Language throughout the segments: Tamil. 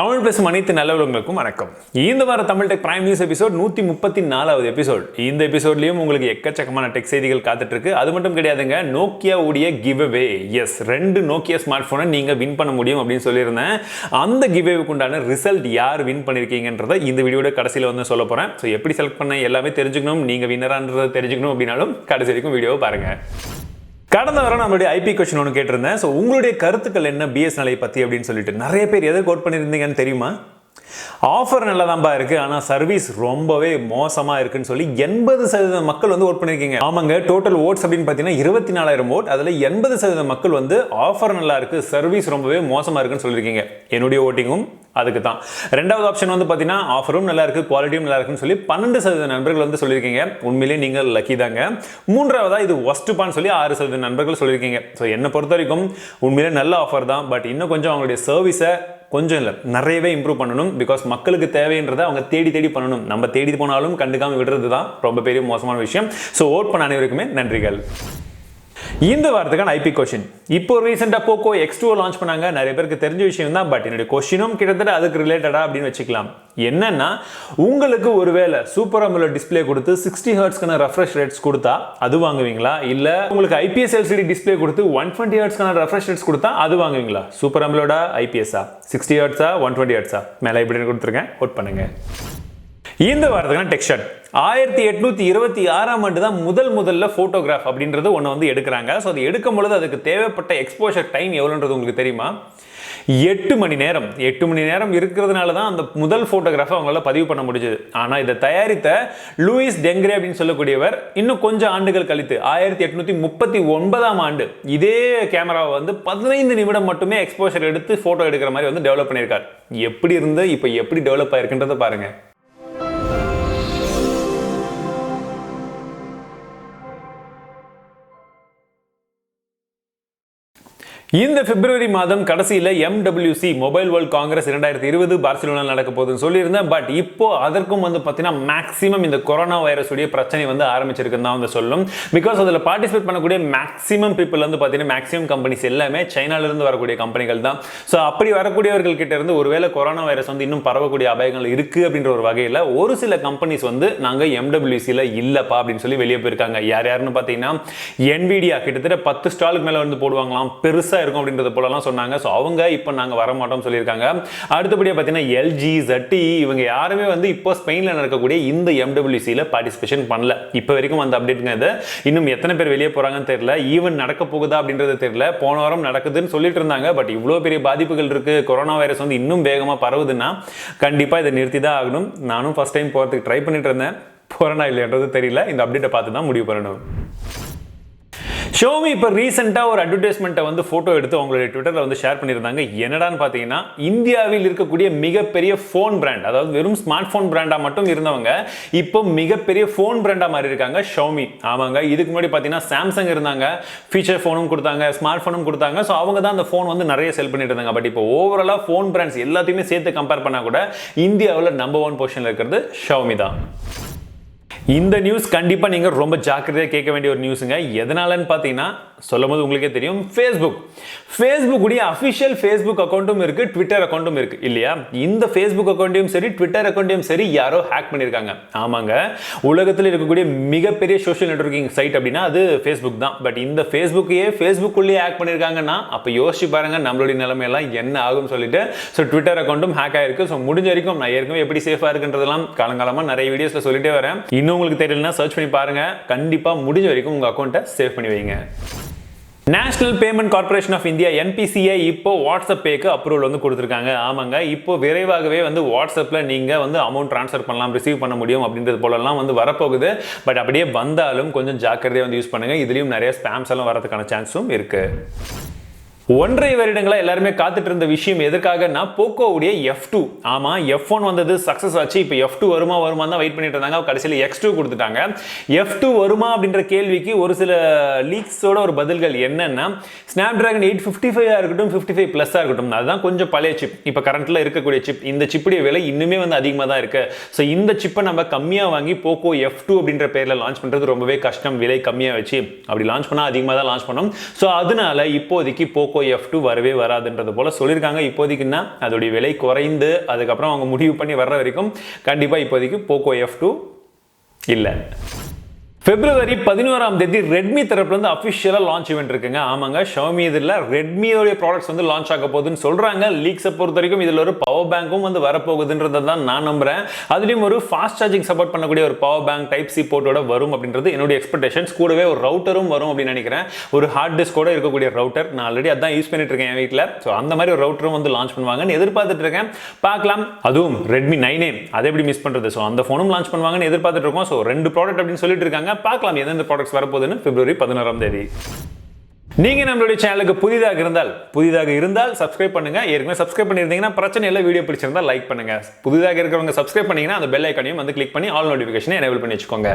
தமிழ் பேசும் அனைத்து நல்லவர்களுக்கும் வணக்கம். இந்த வார Tamil tech prime news episode 134வது எபிசோட். இந்த எபிசோட்லயும் உங்களுக்கு எக்கச்சக்கமான டெக் செய்திகள் காத்துட்டு இருக்கு. அது மட்டும் கிடையாதுங்க, நோக்கியா உடைய give away. Yes, 2 Nokia smart போனை நீங்க வின் பண்ண முடியும் அப்படின்னு சொல்லியிருந்தேன். அந்த கிவ் அவேக்கு உண்டான ரிசல்ட் யார் வின் பண்ணிருக்கீங்கன்றதை இந்த வீடியோட கடைசியில் வந்து சொல்ல போறேன். ஸோ எப்படி செலக்ட் பண்ண எல்லாமே தெரிஞ்சுக்கணும், நீங்க வின்னரான்றதை தெரிஞ்சுக்கணும் அப்படின்னாலும் கடைசி வரைக்கும் வீடியோவை பாருங்க. கடந்த வாரம் நம்மளுடைய ஐபி கொஸ்டின் ஒன்று கேட்டிருந்தேன். ஸோ உங்களுடைய கருத்துக்கள் என்ன பிஎஸ்என்எல்ஐ பற்றி அப்படின்னு சொல்லிட்டு நிறைய பேர் எதை கோட் பண்ணியிருந்தீங்கன்னு தெரியுமா? ஆஃபர் நல்லா தான்பா இருக்கு, ஆனால் சர்வீஸ் ரொம்பவே மோசமா இருக்குன்னு சொல்லி 80% மக்கள் வந்து ஓட் பண்ணிருக்கீங்க. ஆமாங்க, டோட்டல் ஓட்ஸ் அப்படின்னு பார்த்தீங்கன்னா 24,000 ஓட். அதில் 80% மக்கள் வந்து ஆஃபர் நல்லா இருக்கு, சர்வீஸ் ரொம்பவே மோசமா இருக்குன்னு சொல்லியிருக்கீங்க. என்னுடைய ஓட்டிங்கும் அதுக்கு தான். ரெண்டாவது ஆப்ஷன் வந்து பார்த்தீங்கன்னா ஆஃபரும் நல்லா இருக்கு, குவாலிட்டியும் நல்லா இருக்குன்னு சொல்லி 12% நண்பர்கள் வந்து சொல்லியிருக்கீங்க. உண்மையிலேயே நீங்கள் லக்கி தாங்க. மூன்றாவதா இது ஒஸ்ட்பான்னு சொல்லி 6% நண்பர்கள் சொல்லியிருக்கீங்க. ஸோ என்னை பொறுத்த வரைக்கும் உண்மையிலே நல்ல ஆஃபர் தான். பட் இன்னும் கொஞ்சம் அவங்களுடைய சர்வீஸை கொஞ்சம் இல்லை நிறையவே இம்ப்ரூவ் பண்ணணும். பிகாஸ் மக்களுக்கு தேவைன்றதை அவங்க தேடி பண்ணணும். நம்ம தேடி போனாலும் கண்டுக்காம விடுறது தான் ரொம்ப பெரிய மோசமான விஷயம். ஸோ ஓட் பண்ண அனைவருக்குமே நன்றிகள். இந்த வாரத்துக்கான ஐபி கொஸ்டின், இப்போ ரீசெண்டாக போக்கோ X2 லான்ச் பண்ணாங்க. நிறைய பேருக்கு தெரிஞ்ச விஷயம் தான். பட் என்னுடைய கொஸ்டினும் கிட்டத்தட்ட அதுக்கு ரிலேட்டடா அப்படின்னு வச்சுக்கலாம். என்னன்னா, உங்களுக்கு ஒருவேளை சூப்பர் அமோலட் டிஸ்பிளே கொடுத்து 60 ஹெர்ட்ஸ்க்கான ரெஃப்ரெஷ் ரேட்ஸ் கொடுத்தா அது வாங்குவீங்களா? இல்ல உங்களுக்கு ஐபிஎஸ் எல்சிடி டிஸ்பிளே கொடுத்து 120 ஹெர்ட்ஸ்க்கான ரெஃப்ரெஷ் ரேட்ஸ் கொடுத்தா அது வாங்குவீங்களா? சூப்பர் அமோலடா, ஐபிஎஸ்ஸா, 60 ஹெர்ட்ஸா, 120 ஹெர்ட்ஸா? மேலே இப்படி கொடுத்துருக்கேன், ஓட் பண்ணுங்க. இந்த வாரத்துக்கான டெக் ஷாட், 1826ஆம் ஆண்டு தான் முதல்ல போட்டோகிராஃப் அப்படின்றது ஒன்று வந்து எடுக்கிறாங்க. ஸோ அது எடுக்கும் பொழுது அதுக்கு தேவைப்பட்ட எக்ஸ்போஷர் டைம் எவ்வளோன்றது உங்களுக்கு தெரியுமா? 8 மணி நேரம். 8 மணி நேரம் இருக்கிறதுனால தான் அந்த முதல் போட்டோகிராஃபை அவங்களால பதிவு பண்ண முடிஞ்சது. ஆனால் இதை தயாரித்த லூயிஸ் டெங்க்ரே அப்படின்னு சொல்லக்கூடியவர் இன்னும் கொஞ்சம் ஆண்டுகள் கழித்து 1839ஆம் ஆண்டு இதே கேமராவை வந்து 15 நிமிடம் மட்டுமே எக்ஸ்போஷர் எடுத்து போட்டோ எடுக்கிற மாதிரி வந்து டெவலப் பண்ணியிருக்காரு. எப்படி இருந்து இப்போ எப்படி டெவலப் ஆயிருக்குன்றதை பாருங்க. இந்த பிப்ரவரி மாதம் கடைசியில் MWC மொபைல் வேர்ல்ட் காங்கிரஸ் 2020 பார்சிலோனாவில் நடக்க போகுதுன்னு சொல்லியிருந்தேன். பட் இப்போ அதற்கும் வந்து பார்த்தீங்கன்னா மேக்ஸிமம் இந்த கொரோனா வைரஸ் உடைய பிரச்சனை வந்து ஆரம்பிச்சிருக்குன்னு தான் வந்து சொல்லும். பிகாஸ் அதில் பார்ட்டிசிபேட் பண்ணக்கூடிய மேக்ஸிமம் பீப்புள் வந்து பார்த்தீங்கன்னா மேக்ஸிமம் கம்பெனிஸ் எல்லாமே சைனாலிருந்து வரக்கூடிய கம்பெனிகள் தான். ஸோ அப்படி வரக்கூடியவர்கள் கிட்ட இருந்து ஒருவேளை கொரோனா வைரஸ் வந்து இன்னும் பரவக்கூடிய அபாயங்கள் இருக்குது அப்படின்ற ஒரு வகையில் ஒரு சில கம்பெனிஸ் வந்து நாங்கள் MWCயில் இல்லைப்பா அப்படின்னு சொல்லி வெளியே போயிருக்காங்க. யாருன்னு பார்த்தீங்கன்னா NVIDIA கிட்டத்தட்ட 10 ஸ்டாலுக்கு மேலே வந்து போடுவாங்களாம், பெருசாக இருக்கும் அப்படின்றது போலலாம் சொன்னாங்க. ஸோ அவங்க இப்போ நாங்கள் வர மாட்டோம் சொல்லியிருக்காங்க. அடுத்தபடியாக பார்த்தீங்கன்னா LG, ZTE இவங்க யாருமே வந்து இப்போ ஸ்பெயினில் நடக்கக்கூடிய இந்த MWCயில் பார்ட்டிசிபேஷன் பண்ணல. இப்போ வரைக்கும் அந்த அப்டேட்டுங்க. இது இன்னும் எத்தனை பேர் வெளியே போகிறாங்கன்னு தெரியல. ஈவன் நடக்க போகுதா அப்படின்றது தெரியல. போன வாரம் நடக்குதுன்னு சொல்லிட்டு இருந்தாங்க. பட் இவ்வளோ பெரிய பாதிப்புகள் இருக்குது, கொரோனா வைரஸ் வந்து இன்னும் வேகமாக பரவுதுன்னா கண்டிப்பாக இதை நிறுத்தி தான் ஆகணும். நானும் ஃபர்ஸ்ட் டைம் போகிறதுக்கு ட்ரை பண்ணிட்டு இருந்தேன். போகிறேனா இல்லைன்றது தெரியல. இந்த அப்டேட்டை பார்த்து தான் முடிவு பண்ணணும். ஷோமி இப்போ ரீசெண்டாக ஒரு அட்வர்டைஸ்மெண்ட்டை வந்து ஃபோட்டோ எடுத்து அவங்களுடைய ட்விட்டரில் வந்து ஷேர் பண்ணியிருந்தாங்க. என்னடான்னு பார்த்தீங்கன்னா, இந்தியாவில் இருக்கக்கூடிய மிகப்பெரிய ஃபோன் பிராண்ட், அதாவது வெறும் ஸ்மார்ட் ஃபோன் பிராண்டாக மட்டும் இருந்தவங்க இப்போ மிகப்பெரிய ஃபோன் பிராண்டாக மாறி இருக்காங்க ஷோமி. ஆமாங்க, இதுக்கு முன்னாடி பார்த்தீங்கன்னா சாம்சங் இருந்தாங்க, ஃபீச்சர் ஃபோனும் கொடுத்தாங்க, ஸ்மார்ட் ஃபோனும் கொடுத்தாங்க. ஸோ அவங்க தான் அந்த ஃபோன் வந்து நிறைய செல் பண்ணிட்டு இருந்தாங்க. பட் இப்போ ஓவராலாக ஃபோன் பிராண்ட்ஸ் எல்லாத்தையுமே சேர்த்து கம்பேர் பண்ணால் கூட இந்தியாவில் நம்பர் 1 பொசிஷனில் இருக்கிறது ஷோமி தான். இந்த நியூஸ் கண்டிப்பாக நீங்கள் ரொம்ப ஜாக்கிரதையாக கேட்க வேண்டிய ஒரு நியூஸுங்க. எதனாலன்னு பார்த்தீங்கன்னா, சொல்லும் போது உங்களுக்கே தெரியும், ஃபேஸ்புக் உடைய அஃபிஷியல் ஃபேஸ்புக் அக்கௌண்ட்டும் இருக்கு, ட்விட்டர் அக்கௌண்ட்டும் இருக்கு இல்லையா? இந்த ஃபேஸ்புக் அக்கௌண்ட்டையும் சரி ட்விட்டர் அக்கௌண்ட்டையும் சரி யாரோ ஹேக் பண்ணியிருக்காங்க. ஆமாங்க, உலகத்தில் இருக்கக்கூடிய மிகப்பெரிய சோஷியல் நெட்வொர்க்கிங் சைட் அப்படின்னா அது ஃபேஸ்புக் தான். பட் இந்த ஃபேஸ்புக்குள்ளேயே ஹேக் பண்ணியிருக்காங்கன்னா அப்போ யோசிச்சு பாருங்க நம்மளுடைய நிலைமையெல்லாம் என்ன ஆகும்னு சொல்லிட்டு. ஸோ ட்விட்டர் அக்கௌண்ட்டும் ஹேக் ஆயிருக்கு. ஸோ முடிஞ்ச வரைக்கும் நான் ஏற்கனவே எப்படி சேஃபாக இருக்குன்றதெல்லாம் காலங்காலமாக நிறைய வீடியோஸில் சொல்லிட்டே வரேன். இன்னும் உங்களுக்கு தெரியலனா சர்ச் பண்ணி பாருங்க. கண்டிப்பா முடிஞ்ச வரைக்கும் உங்க அக்கவுண்ட்டை சேவ் பண்ணி வைங்க. National Payment Corporation of India NPCI இப்போ வாட்ஸ்அப் பேக்கு அப்ரூவல் வந்து கொடுத்துருக்காங்க. ஆமாங்க, இப்போ விரைவாகவே வந்து வாட்ஸ்அப்பில் நீங்கள் வந்து அமௌண்ட் ட்ரான்ஸ்ஃபர் பண்ணலாம், ரிசீவ் பண்ண முடியும் அப்படின்றது போலலாம் வந்து வரப்போகுது. பட் அப்படியே வந்தாலும் கொஞ்சம் ஜாக்கிரதையாக வந்து யூஸ் பண்ணுங்க. இதுலேயும் நிறைய ஸ்பேம்ஸ் எல்லாம் வரதுக்கான சான்ஸும் இருக்கு. 1.5 வருடங்களா எல்லாருமே காத்துட்டு இருந்த விஷயம் எதற்காகனா போக்கோ உடைய F2. ஆமா, F1 வந்தது, சக்சஸ் ஆச்சு. இப்போ F2 வருமா தான் வெயிட் பண்ணிட்டு இருந்தாங்க. கடைசியில் X2 கொடுத்துட்டாங்க. F2 வருமா அப்படின்ற கேள்விக்கு ஒரு சில லீக்ஸோட ஒரு பதில்கள் என்னன்னா, ஸ்னாப்டிராகன் 855 இருக்கட்டும், 55+ இருக்கட்டும், அதுதான் கொஞ்சம் பழைய சிப். இப்போ கரண்ட்ல இருக்கக்கூடிய சிப், இந்த சிப்புடைய விலை இன்னுமே வந்து அதிகமாக தான் இருக்கு. ஸோ இந்த சிப்பை நம்ம கம்மியாக வாங்கி போக்கோ F2 அப்படின்ற பேரில் லான்ச் பண்ணுறது ரொம்பவே கஷ்டம். விலை கம்மியாக வச்சு அப்படி லான்ச் பண்ணால் அதிகமாக தான் லான்ச் பண்ணோம். ஸோ அதனால இப்போதைக்கு போக்கோ POCO F2 வரவே வராதுன்றது போல சொல்லியிருக்காங்க. இப்போதைக்குன்னா அதோடைய விலை குறைந்து அதுக்கப்புறம் அவங்க முடிவு பண்ணி வர்ற வரைக்கும் கண்டிப்பாக இப்போதைக்கு POCO F2 இல்லை. February 11ஆம் தேதி Redmi தரப்புல இருந்து அபிஷியலா லான்ச் ஈவென்ட் இருக்குங்க. ஆமாங்க, Xiaomi இதுல Redmi-யோட ப்ராடக்ட்ஸ் வந்து லான்ச் ஆக போகுதுன்னு சொல்றாங்க. லீக்ஸை பொறுத்த வரைக்கும் இதுல ஒரு பவர் பேங்க்கும் வந்து வரப்போகுதுன்றதை தான் நான் நம்புறேன். அதுலயும் ஒரு ஃபாஸ்ட் சார்ஜிங் சப்போர்ட் பண்ணக்கூடிய ஒரு பவர் பேங்க் டைப் சி போர்ட்டோட வரும் அப்படின்றது என்னுடைய எக்ஸ்பெக்டேஷன்ஸ். கூடவே ஒரு ரவுட்டரும் வரும் அப்படின்னு நினைக்கிறேன். ஒரு ஹார்ட் டிஸ்கோட இருக்கக்கூடிய ரவுட்டர். நான் ஆல்ரெடி அதான் யூஸ் பண்ணிட்டு இருக்கேன் என் வீட்டில். ஸோ அந்த மாதிரி ஒரு ரவுட்டரும் வந்து லான்ச் பண்ணுவாங்கன்னு எதிர்பார்த்துட்டு இருக்கேன். பார்க்கலாம். அதுவும் Redmi 9A அதை எப்படி மிஸ் பண்றது? ஸோ அந்த ஃபோனும் லான்ச் பண்ணுவாங்கன்னு எதிர்பார்த்துட்டு இருக்கோம். ஸோ 2 ப்ராடக்ட் அப்படின்னு சொல்லிட்டு இருக்காங்க. பார்க்கலாம் எந்தெந்த ப்ராடக்ட்ஸ் வரப்போகுதுன்னு February 11ஆம் தேதி. நீங்க நம்மளுடைய சேனலுக்கு புதிதாக இருந்தால் சப்ஸ்கிரைப் பண்ணுங்க. ஏற்கனவே சப்ஸ்கிரைப் பண்ணியிருந்தீங்கன்னா பிரச்சனை இல்லை, வீடியோ பிடிச்சிருந்தா லைக் பண்ணுங்க. புதிதாக இருக்கிறவங்க சப்ஸ்கிரைப் பண்ணீங்கன்னா அந்த பெல் ஐகானையும் வந்து கிளிக் பண்ணி ஆல் நோட்டிஃபிகேஷனை எனேபிள் பண்ணி வச்சுக்கோங்க.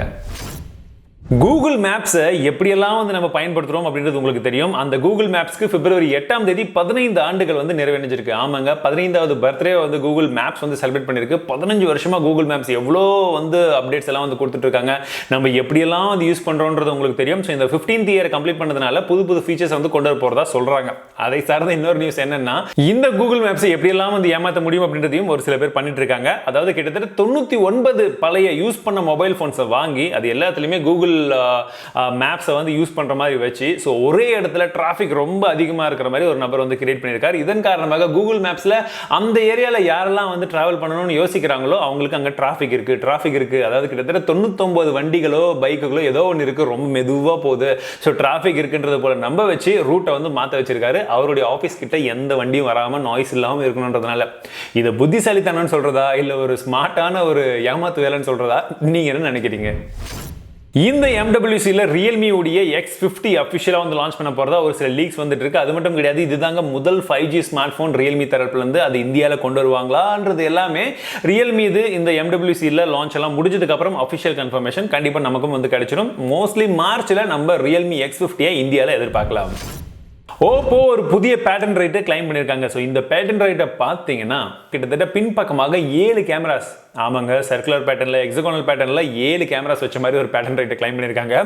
கூகுள் மேப்ஸை எப்படியெல்லாம் வந்து நம்ம பயன்படுத்துகிறோம் அப்படின்றது உங்களுக்கு தெரியும். அந்த கூகுள் மேப்ஸ்க்கு February 8ஆம் தேதி 15 ஆண்டுகள் வந்து நிறைவடைஞ்சிருக்கு. ஆமாங்க, 15வது பர்த்டே வந்து கூகுள் மேப்ஸ் வந்து செலிப்ரேட் பண்ணியிருக்கு. 15 வருஷமாக கூகுள் மேப்ஸ் எவ்வளோ வந்து அப்டேட்ஸ் எல்லாம் வந்து கொடுத்துட்டு இருக்காங்க. நம்ம எப்படியெல்லாம் வந்து யூஸ் பண்ணுறோன்றது உங்களுக்கு தெரியும். ஸோ இந்த 15th இயர் கம்ப்ளீட் பண்ணதுனால புது ஃபீச்சர்ஸ் வந்து கொண்டு வர போகிறதா சொல்கிறாங்க. அதை சார்ந்த இன்னொரு நியூஸ் என்னன்னா, இந்த கூகுள் மேப்ஸை எப்படியெல்லாம் வந்து ஏமாற்ற முடியும் அப்படின்றதையும் ஒரு சில பேர் பண்ணிட்டு இருக்காங்க. அதாவது கிட்டத்தட்ட 99 பழைய யூஸ் பண்ண மொபைல் ஃபோன்ஸை வாங்கி அது எல்லாத்துலேயுமே கூகுள் மேப்ஸை வந்து யூஸ் பண்ற மாதிரி வச்சு ஸோ ஒரே இடத்துல டிராஃபிக் ரொம்ப அதிகமாக இருக்கிற மாதிரி ஒரு நபர் வந்து கிரியேட் பண்ணியிருக்காரு. இதன் காரணமாக கூகுள் மேப்ஸில் அந்த ஏரியாவில் யாரெல்லாம் வந்து டிராவல் பண்ணணும்னு யோசிக்கிறாங்களோ அவங்களுக்கு அங்கே டிராஃபிக் இருக்கு. அதாவது கிட்டத்தட்ட 99 வண்டிகளோ பைக்குகளோ ஏதோ ஒன்று இருக்கு, ரொம்ப மெதுவாக போகுது. ஸோ டிராஃபிக் இருக்குன்றது போல நம்ப வச்சு ரூட்டை வந்து மாற்ற வச்சிருக்காரு. அவருடைய ஆஃபீஸ் கிட்ட எந்த வண்டியும் வராமல் நாய்ஸ் இல்லாமல் இருக்கணுன்றதுனால. இதை புத்திசாலித்தனம்னு சொல்றதா இல்லை ஒரு ஸ்மார்ட்டான ஒரு ஏமாத்து வேலைன்னு சொல்றதா நீங்க என்ன நினைக்கிறீங்க? இந்த MWCல Realme உடைய X50 அபிஷியலா வந்து லான்ச் பண்ண போறதா ஒரு சில லீக்ஸ் வந்துட்டு இருக்கு. அது மட்டும் கிடையாது, இதுதாங்க முதல் 5G ஸ்மார்ட் போன் Realme தரப்புல இருந்து அது இந்தியால கொண்டு வருவாங்களான்றது எல்லாமே Realme இது இந்த MWCல லான்ச் எல்லாம் முடிஞ்சதுக்கு அப்புறம் அபிஷியல் கன்ஃபர்மேஷன் கண்டிப்பா நமக்கும் வந்து கிடைச்சிடும். மோஸ்ட்லி மார்ச்ல நம்ம Realme X50 இந்தியால எதிர்பார்க்கலாம். ஓப்போ ஒரு புதிய பேட்டன் ரைட்டை கிளைம் பண்ணியிருக்காங்க. ஸோ இந்த பேட்டன் ரைட்டை பார்த்தீங்கன்னா கிட்டத்தட்ட பின்பக்கமாக 7 கேமராஸ், ஆமாங்க சர்க்குலர் பேட்டர்னில் எக்ஸகோனல் பேட்டர்னில் 7 கேமராஸ் வச்ச மாதிரி ஒரு பேட்டன் ரைட்டை கிளைம் பண்ணியிருக்காங்க.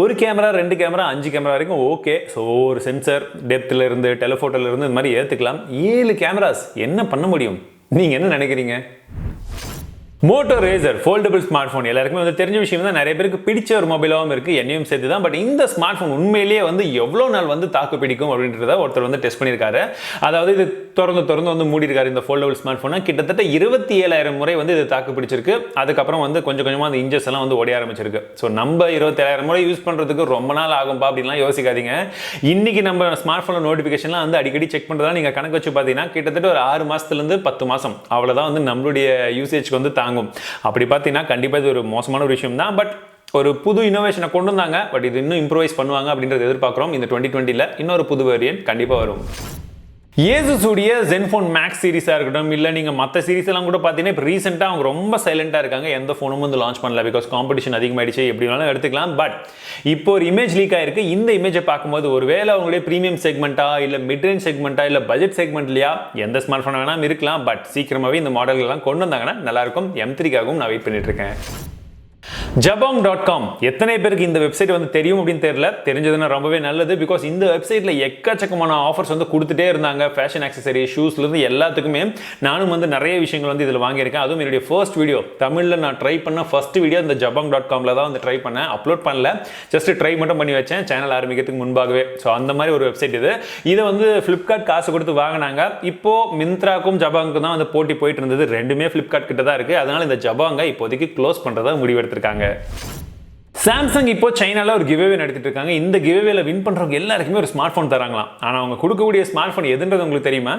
ஒரு கேமரா 2 கேமரா 5 கேமரா வரைக்கும் ஓகே. ஸோ ஒரு சென்சர் டெப்த்தில் இருந்து டெலிஃபோட்டோல இருந்து இந்த மாதிரி ஏற்றுக்கலாம். 7 கேமராஸ் என்ன பண்ண முடியும்? நீங்கள் என்ன நினைக்கிறீங்க? Moto Razr foldable smart phone எல்லாருக்குமே வந்து தெரிஞ்ச விஷயம் தான், நிறைய பேருக்கு பிடிச்ச ஒரு மொபைலாகவும் இருக்குது, என்னையும் சேர்த்து தான். பட் இந்த ஸ்மார்ட் ஃபோன் உண்மையிலேயே வந்து எவ்வளோ நாள் வந்து தாக்கு பிடிக்கும் அப்படின்றத ஒருத்தர் வந்து டெஸ்ட் பண்ணியிருக்காரு. அதாவது இது திறந்து வந்து மூடிருக்காரு இந்த ஃபோல்டபிள் ஸ்மார்ட் ஃபோனை. கிட்டத்தட்ட 27,000 முறை வந்து இது தாக்கு பிடிச்சிருக்கு. அதுக்கப்புறம் வந்து கொஞ்சம் கொஞ்சமாக அந்த இன்ஜஸ் எல்லாம் வந்து ஓடிய ஆரம்பிச்சிருக்கு. ஸோ நம்ம 27,000 முறை யூஸ் பண்ணுறதுக்கு ரொம்ப நாள் ஆகும்பா அப்படின்லாம் யோசிக்காதீங்க. இன்னைக்கு நம்ம ஸ்மார்ட் ஃபோனில் நோட்டிஃபிகேஷன்லாம் வந்து அடிக்கடி செக் பண்ணுறதா நீங்கள் கணக்கு வச்சு பார்த்தீங்கன்னா கிட்டத்தட்ட ஒரு 6 மாதத்துலேருந்து 10 மாதம் அவ்வளோதான் வந்து நம்மளுடைய யூசேஜ்க்கு வந்து தாங்கும். அப்படி பார்த்தீங்கன்னா கண்டிப்பாக இது ஒரு மோசமான ஒரு விஷயம் தான். பட் ஒரு புது இன்னோவேஷனை கொண்டு வந்தாங்க. பட் இது இன்னும் இம்ப்ரூவைஸ் பண்ணுவாங்க அப்படின்றத எதிர்பார்க்குறோம். இந்த 2020ல இன்னொரு புது வேரியன்ட் கண்டிப்பாக வரும். Asus உடைய Zenfone Max சீரிஸாக இருக்கட்டும், இல்லை நீங்கள் மற்ற சீரிஸ் எல்லாம் கூட பார்த்தீங்கன்னா இப்போ ரீசெண்டாக அவங்க ரொம்ப சைலண்டாக இருக்காங்க. எந்த ஃபோனும் வந்து லான்ச் பண்ணல. பிகாஸ் காம்படிஷன் அதிகமாகிடுச்சு. எப்படி வேணாலும் எடுத்துக்கலாம். பட் இப்போ ஒரு இமேஜ் லீக் ஆயிருக்கு. இந்த இமேஜை பார்க்கும்போது ஒருவேளை அவங்களுடைய ப்ரீமியம் செக்மெண்ட்டா இல்லை மிட்ரேஞ்ச் செக்மெண்ட்டா இல்லை பட்ஜெட் செக்மெண்ட்லையா எந்த ஸ்மார்ட் ஃபோன் வேணாலும் இருக்கலாம். பட் சீக்கிரமாகவே இந்த மாடல்கள்லாம் கொண்டு வந்தாங்கன்னா நல்லாயிருக்கும். M3க்காகவும் நான் வெயிட் பண்ணிட்டு இருக்கேன். Jabong.com எத்தனை பேருக்கு இந்த வெப்சைட் வந்து தெரியும் அப்படின்னு தெரியல. தெரிஞ்சதுன்னா ரொம்பவே நல்லது. பிகாஸ் இந்த வெப்சைட்ல எக்கச்சக்கமான ஆஃபர்ஸ் வந்து கொடுத்துட்டே இருந்தாங்க. ஃபேஷன் ஆக்சசரி ஷூஸ்லேருந்து எல்லாத்துக்குமே நானும் வந்து நிறைய விஷயங்கள் வந்து இதில் வாங்கியிருக்கேன். அதுவும் என்னுடைய ஃபர்ஸ்ட் வீடியோ தமிழில் நான் ட்ரை பண்ண ஃபர்ஸ்ட் வீடியோ இந்த Jabong.comல தான் வந்து ட்ரை பண்ணேன். அப்லோட் பண்ணல, ஜஸ்ட் ட்ரை மட்டும் பண்ணி வச்சேன் சேனல் ஆரம்பிக்கிறதுக்கு முன்பாகவே. ஸோ அந்த மாதிரி ஒரு வெப்சைட் இது. இதை வந்து ஃப்ளிப்கார்ட் காசு கொடுத்து வாங்கினாங்க. இப்போ மிந்த்ராக்கும் ஜபாங்க்கும் தான் வந்து போட்டி போயிட்டு இருந்தது. ரெண்டுமே ஃப்ளிப்கார்ட் கிட்ட தான் இருக்கு. அதனால இந்த ஜபாங்கை இப்போதைக்கு க்ளோஸ் பண்ணுறதா முடிவெடுத்திருக்காங்க. சாம்சங் இப்போ சைனால ஒரு கிவ்அவே நடத்திட்டு இருக்காங்க. இந்த கிவ்அவேல வின் பண்றவங்க எல்லாருக்குமே ஒரு ஸ்மார்ட் போன் தராங்களாம். ஆனா அவங்க கொடுக்கக்கூடிய ஸ்மார்ட் போன் எதுன்றது உங்களுக்கு தெரியுமா?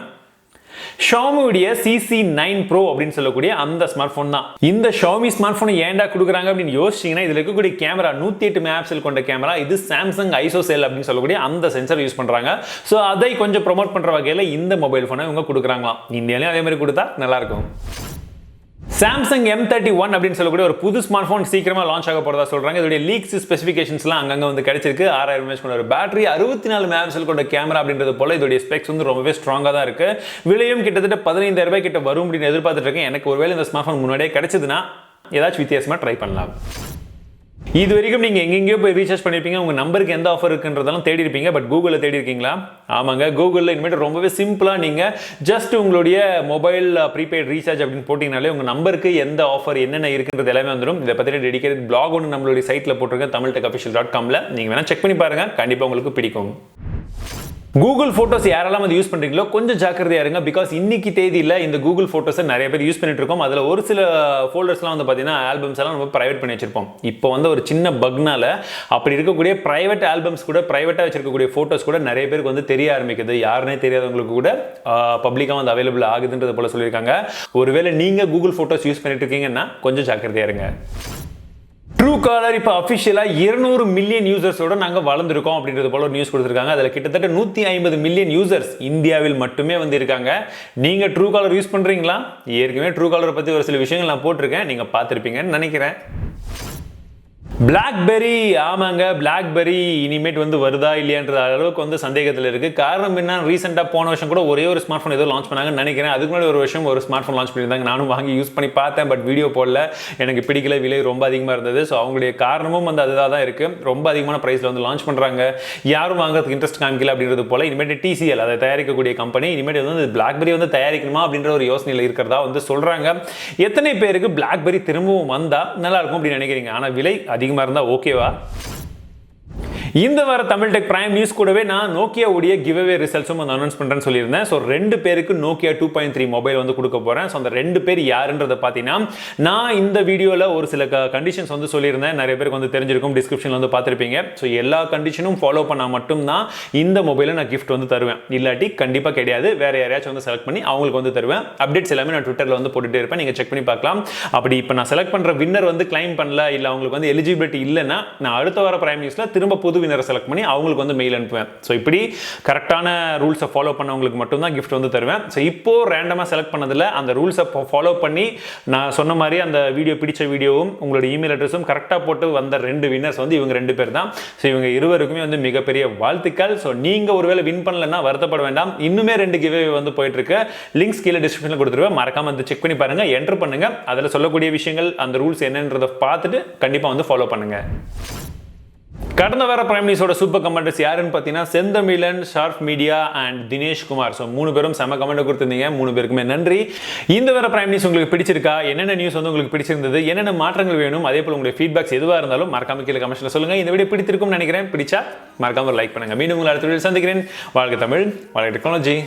Xiaomi உடைய CC9 Pro அப்படின்னு சொல்லக்கூடிய அந்த ஸ்மார்ட் போன் தான். இந்த Xiaomi ஸ்மார்ட் போனை ஏன்டா கொடுக்குறாங்க அப்படின்னு யோசிச்சீங்கன்னா இதுல இருக்கக்கூடிய கேமரா 108 மெகாபிக்சல் கொண்ட கேமரா. இது சாம்சங் ஐசோசெல் அப்படின்னு சொல்லக்கூடிய அந்த சென்சர் யூஸ் பண்றாங்க. ஸோ அதை கொஞ்சம் ப்ரொமோட் பண்ற வகையில் இந்த மொபைல் போனை இவங்க கொடுக்குறாங்களாம். இந்தியாலையும் அதே மாதிரி கொடுத்தா நல்லா இருக்கும். சாம்சங் M31 அப்படின்னு சொல்லக்கூடிய ஒரு புது ஸ்மார்ட் போன் சீக்கிரமா லான்ச் ஆக போறதா சொல்றாங்க. இதோட லீக்ஸ் ஸ்பெசிஃபிகேஷன்ஸ்லாம் அங்கங்க வந்து கிடைச்சிருக்கு. 6000 mAh கொண்ட ஒரு பேட்டரி, 64 மெகாபிக்சல் கொண்ட கேமரா அப்படின்றது போல இதோட ஸ்பெக்ஸ் வந்து ரொம்பவே ஸ்ட்ராங்கா தான் இருக்கு. விலையும் கிட்டத்தட்ட 15,000 ரூபாய் கிட்ட வரும் அப்படின்னு எதிர்பார்த்துட்டு இருக்கேன். எனக்கு ஒருவேளை இந்த ஸ்மார்ட் போன் முன்னாடியே கிடைச்சதுன்னா ஏதாச்சும் வித்தியாசமா ட்ரை பண்ணலாம். இது வரைக்கும் நீங்க எங்கெங்கயோ போய் ரீசார்ஜ் பண்ணிருப்பீங்க, உங்க நம்பருக்கு எந்த ஆஃபர் இருக்குன்றதெல்லாம் தேடி இருப்பீங்க. பட் கூகுள்ல தேடி இருக்கீங்களா? ஆமாங்க, கூகுள்ல இனிமேல் ரொம்பவே சிம்பிளா நீங்க ஜஸ்ட் உங்களுடைய மொபைல் ப்ரீபெய்ட் ரீசார்ஜ் அப்படின்னு போட்டீங்கனாலே உங்க நம்பருக்கு எந்த ஆஃபர் என்னென்ன இருக்குன்றது எல்லாமே வந்துடும். இதை பத்தி டெடிகேட்டட் பிளாக் ஒன்று நம்மளுடைய சைட்ல போட்டிருக்கேன், tamiltechofficial.comல. நீங்க வேணா செக் பண்ணி பாருங்க, கண்டிப்பா உங்களுக்கு பிடிக்கும். கூகுள் போட்டோஸ் யாரெல்லாம் வந்து யூஸ் பண்றீங்களோ கொஞ்சம் ஜாக்கிரதையா இருங்க. பிகாஸ் இன்னைக்கு தேதியில இந்த கூகுள் போட்டோஸை நிறைய பேர் யூஸ் பண்ணிட்டு இருக்கோம். அதுல ஒரு சில ஃபோல்டர்ஸ்லாம் வந்து பாத்தீங்கன்னா ஆல்பம்ஸ் எல்லாம் நம்ம பிரைவேட் பண்ணி வச்சிருப்போம். இப்போ வந்து ஒரு சின்ன பக்னால அப்படி இருக்கக்கூடிய பிரைவேட் ஆல்பம்ஸ் கூட, பிரைவேட்டா வச்சிருக்கக்கூடிய போட்டோஸ் கூட நிறைய பேருக்கு வந்து தெரிய ஆரம்பிக்குது. யாருன்னே தெரியாதவங்களுக்கு கூட பப்ளிக்கா வந்து அவைலபிள் ஆகுதுன்றது போல சொல்லியிருக்காங்க. ஒருவேளை நீங்க கூகுள் போட்டோஸ் யூஸ் பண்ணிட்டு இருக்கீங்கன்னா கொஞ்சம் ஜாக்கிரதையா இருங்க. Truecaller இப்போ அஃபிஷியலா 200 மில்லியன் யூசர்ஸோட நாங்க வளர்ந்துருக்கோம் அப்படின்றது போல ஒரு நியூஸ் கொடுத்திருக்காங்க. அதுல கிட்டத்தட்ட 150 மில்லியன் யூசர்ஸ் இந்தியாவில் மட்டுமே வந்து இருக்காங்க. நீங்க Truecaller யூஸ் பண்றீங்களா? ஏற்கனவே Truecaller பத்தி ஒரு சில விஷயங்கள் நான் போட்டிருக்கேன், நீங்க பார்த்திருப்பீங்கன்னு நினைக்கிறேன். பிளாக்பெரி, ஆமாங்க, பிளாக்பெரி இனிமேட் வந்து வருதா இல்லையான்ற அளவுக்கு வந்து சந்தேகத்தில் இருக்கு. காரணம் என்ன, ரீசெண்டா போன வருஷம் கூட ஒரே ஒரு ஸ்மார்ட் போன் ஏதோ லான்ச் பண்ணாங்கன்னு நினைக்கிறேன். அதுக்கு முன்னாடி ஒரு வருஷம் ஒரு ஸ்மார்ட் போன் லான்ச் பண்ணியிருந்தாங்க. நானும் வாங்கி யூஸ் பண்ணி பார்த்தேன், பட் வீடியோ போடல, எனக்கு பிடிக்கல, விலை ரொம்ப அதிகமாக இருந்தது. ஸோ அவங்களுடைய காரணமும் வந்து அதுதான் தான் இருக்கு. ரொம்ப அதிகமான பிரைஸ்ல வந்து லான்ச் பண்றாங்க, யாரும் வாங்குறதுக்கு இன்ட்ரெஸ்ட் காமிக்கல அப்படின்றது போல. இனிமேட் TCL அதை தயாரிக்கக்கூடிய கம்பெனி இனிமேட் வந்து பிளாக்பெரி வந்து தயாரிக்கணுமா அப்படின்ற ஒரு யோசனையில் இருக்கிறதா வந்து சொல்றாங்க. எத்தனை பேருக்கு பிளாக்பெரி திரும்பவும் வந்தா நல்லா இருக்கும் அப்படின்னு நினைக்கிறீங்க? ஆனா விலை அதிகமா இருந்தா ஓகேவா? இந்த வார தமிழ் டெக் பிரைம் நியூஸ் கூடவே நான் நோக்கியா உடைய கிவ் அவே ரிசல்ட்ஸும் வந்து அனௌன்ஸ் பண்றேன்னு சொல்லியிருந்தேன். ஸோ 2 பேருக்கு நோக்கியா 2.3 மொபைல் வந்து கொடுக்க போறேன். ஸோ அந்த 2 பேர் யாருன்றதை பார்த்தீங்கன்னா, நான் இந்த வீடியோவில் ஒரு சில கண்டிஷன்ஸ் வந்து சொல்லியிருந்தேன். நிறைய பேருக்கு வந்து தெரிஞ்சிருக்கும், டிஸ்கிரிப்ஷனில் வந்து பார்த்துருப்பீங்க. ஸோ எல்லா கண்டிஷனும் ஃபாலோ பண்ணால் மட்டும்தான் இந்த மொபைலை நான் கிஃப்ட் வந்து தருவேன். இல்லாட்டி கண்டிப்பாக கிடையாது, வேற யாரையாச்சும் வந்து செலக்ட் பண்ணி அவங்களுக்கு வந்து தருவேன். அப்டேட்ஸ் எல்லாமே நான் ட்விட்டரில் வந்து போட்டுட்டே இருப்பேன், நீங்கள் செக் பண்ணி பார்க்கலாம். அப்படி இப்போ நான் செலக்ட் பண்ணுற வின்னர் வந்து கிளைம் பண்ணல, இல்லை அவங்களுக்கு வந்து எலிஜிபிலிட்டி இல்லைன்னா நான் அடுத்த வார பிரைம் நியூஸில் திரும்ப புது வினரை செலக்ட் பண்ணி அவங்களுக்கு வந்து மெயில் அனுப்புவேன். ஸோ இப்படி கரெக்டான ரூல்ஸை ஃபாலோ பண்ணவங்களுக்கு மட்டும்தான் கிஃப்ட் வந்து தருவேன். ஸோ இப்போ ரேண்டமாக செலக்ட் பண்ணதில் அந்த ரூல்ஸை ஃபாலோ பண்ணி நான் சொன்ன மாதிரி அந்த வீடியோ பிடிச்ச வீடியோவும் உங்களோட இமெயில் அட்ரஸும் கரெக்டாக போட்டு வந்த 2 வின்னர்ஸ் வந்து இவங்க 2 பேர் தான். ஸோ இவங்க இருவருக்குமே வந்து மிகப்பெரிய வாழ்த்துக்கள். ஸோ நீங்க ஒருவேளை வின் பண்ணலன்னா வருத்தப்பட வேண்டாம், இன்னுமே 2 கிவ்வே வந்து போயிட்டு இருக்கு. லிங்க்ஸ் கீழே டிஸ்கிரிப்ஷனில் கொடுத்துருவேன், மறக்காம வந்து செக் பண்ணி பாருங்க, என்டர் பண்ணுங்க. அதில் சொல்லக்கூடிய விஷயங்கள், அந்த ரூல்ஸ் என்னன்றதை பார்த்துட்டு கண்டிப்பாக வந்து ஃபாலோ பண்ணுங்க. கடந்த வார பிரைம் நியூஸோட சூப்பர் கமெண்டர்ஸ் யாருன்னு பார்த்தீங்கன்னா Senthamizhan, sharp media and Dinesh Kumar. So 3 பேரும் செம கமெண்ட் கொடுத்துருந்தீங்க, 3 பேருக்குமே நன்றி. இந்த வார பிரைம் நியூஸ் உங்களுக்கு பிடிச்சிருக்கா? என்னென்ன நியூஸ் வந்து உங்களுக்கு பிடிச்சிருந்தது? என்னென்ன மாற்றங்கள் வேணும்? அதே போல உங்களுடைய ஃபீட்பேக்ஸ் எதுவாக இருந்தாலும் மறக்காம கீழே கமெண்ட்ஸ்ல சொல்லுங்க. இந்த வீடியோ பிடித்திருக்கும்னு நினைக்கிறேன். பிடிச்சா மறக்காம லைக் பண்ணுங்க. மீண்டும் உங்களை அடுத்த வீடியோ சந்திக்கிறேன். வாழ்க தமிழ், வாழ்க டெக்னாலஜி.